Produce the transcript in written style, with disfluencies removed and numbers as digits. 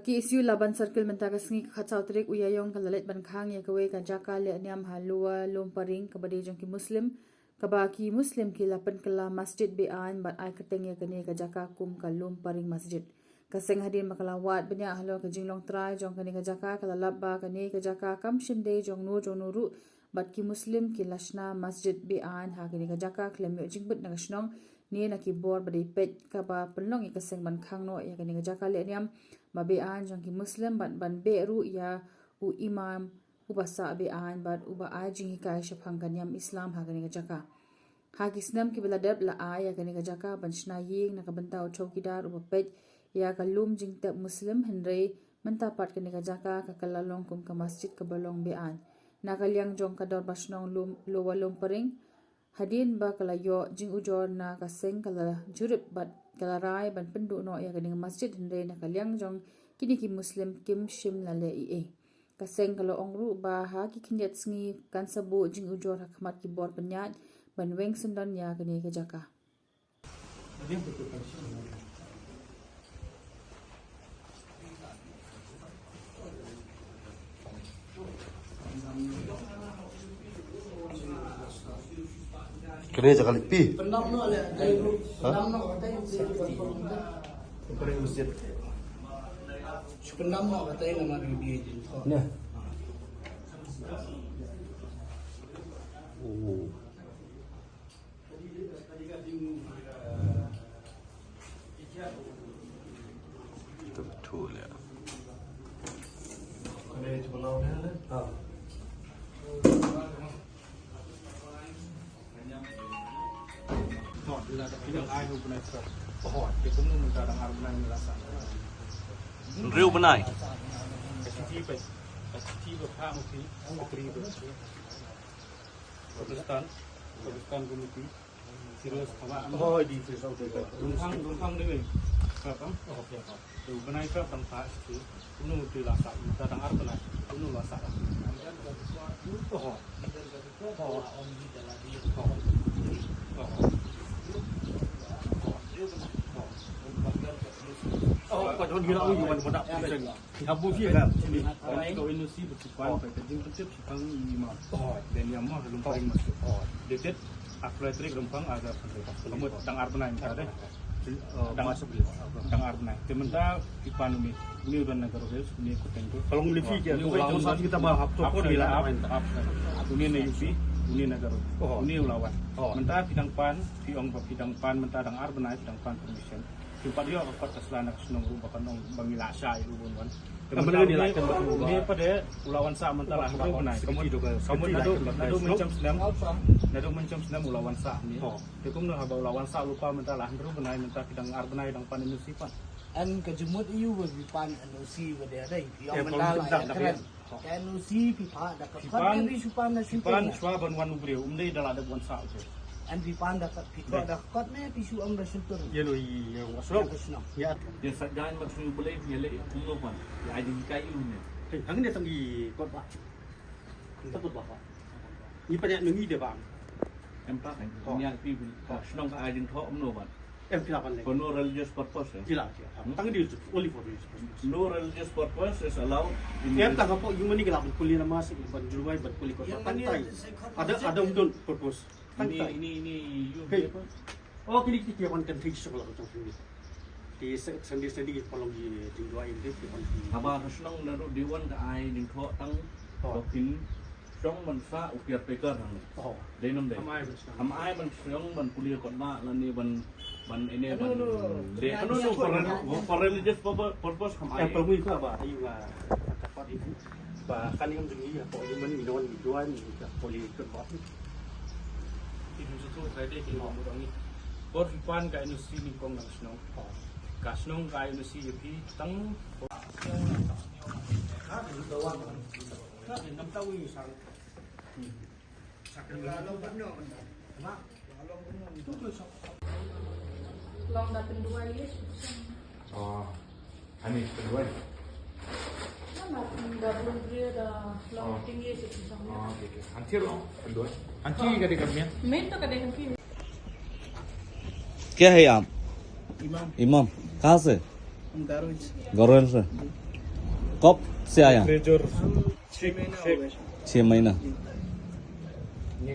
Kaki isu laban circle mentaka sengi khatsau trik uyayong kalalet ban khang ya kawe ka jaka le niam halua lomparing kabade jong ki muslim kabaki muslim ki lapan kala masjid be an bat ai kateng ya kane ka jaka kum ka lomparing masjid kaseng hadin makalawat benya ahlo ka jinglong trai jong kane ka jaka kala labba kane ka jaka kam shinde jong nuru bat ki muslim ki lashna masjid be an ha kane ka jaka klem yo jingbut na shnong ni na ki bor bade pet ka ba penlong i kaseng ban khang no ya kane ka jaka le niam ba be an jong ki muslim ban be ru ya u imam u basa be an bat u ba a jing ka shafang kanyam islam ha kane ka jaka ha ki snam ki beladab la a ya kane ka jaka ban shna ying na ka bantau chowkidar u ba pet ya kalum jing ta muslim henre manta pat kane ka jaka ka kalalong kum ka masjid ka balong be an na kalyang jong ka dor basnong lum lowalom paring hadin ba kala yo jing ujor na ka seng kala jurip bat kala rai ban pendu no ya kane masjid henre na kalyang jong kini ki muslim kim shim la le e ka seng kala ongru ba ha ki khinyat sngi kan sabu jing ujor hakmat ki bor penyat ban weng sendon ya kane ka jaka Kena jangan lebih. Penam no le, penam no katanya Kena masjid. penam no katanya nama dia je. Nah. Oh. Betul ya. Kena cuma lawan lah. Ah. Riu benai. Pakistan community serius kawa Oh, di Facebook tu. rumpang dewe apa tu benai ka tanpa itu unu tu lasa kita dengar benai unu lasa Kau jangan gila ni bukan bodak. Abu Fi kan sini kau Indonesia bersipan packaging tetap sipang lima dan yang mah rumpang masuk dekat akreditasi rumpang agak kamu dengar benai ada dengar benai sementara ipan ini udah negara Wales ini ikut itu Kalau boleh fikir, kalau saat kita bahas aku pun bila bila ini UP ini negara ini lawan mentah bidang pan bidang pan mentah dengar benai bidang pan permission tempat dia apa keselana senang bahkan nong bangilasa itu bukan Kemudian dilakukan betul. ini pada ulawan sa mentara itu benai kamu mencam senam ulawan sa ni itu pun haba ulawan sa lupa mentara itu benai mentah bidang benai bidang pan ini sifat An kejemut iu berbipan anusi berdaya yang mendalam keren. Anusi pipa dapat kan dia supan na pan swa ban wan ubreu dalam ada buan sa itu An pipa dapat pipa dapat ne pisu am da sultur. Ya lo iya, waslo. Ya, Dia jangan maksud boleh pilih umum ya ada kayu ni. hang dia tanggi kot pak. Takut bapak. Ni banyak nengi dia bang. Empat kan. Yang pi senang ka ajin tho umno ban. Kenapa lagi? For no religious purpose. Gila. Tangan dia only for this. No religious purpose is allowed in Ya tak apa, yung mani gelap kuliah nama sih, ban julai ban kuliah kota pantai. Ada untuk purpose. Pantai. Ini you Hey. Oh, kini kita kan country sekolah macam ni. Di sendiri kalau di dua ini di country. Haba senang naru diwan ka ai ding tho tang dokin trong man sa ukiat peker hang. Oh, Denam de. Hamai bersama. Ham ai ban senang ban kuliah kot ma lan ni ban ini ban de for religious purpose ham ai. Yang perlu itu apa? Ayu lah. Dapat itu. Bahkan yang begini ya, kok ini minuman jual ni, boleh kerbau. itu tu saya dek ini orang ni bor pipan ka Indonesia ni kong nang senang kasnong ka Indonesia pi tang Enam tahun ini sang. long dapat dua yes Oh. Ani kedua. nama double dia dah long tinggi sih Oh, okey. Anti lo kedua. Anti kadang kami. main tu kadang kan क्या है आप Imam इमाम कहाँ से Darwin. गौरव से कब से आया? प्रेजर 6 महीना हो गया। 6 महीना। ये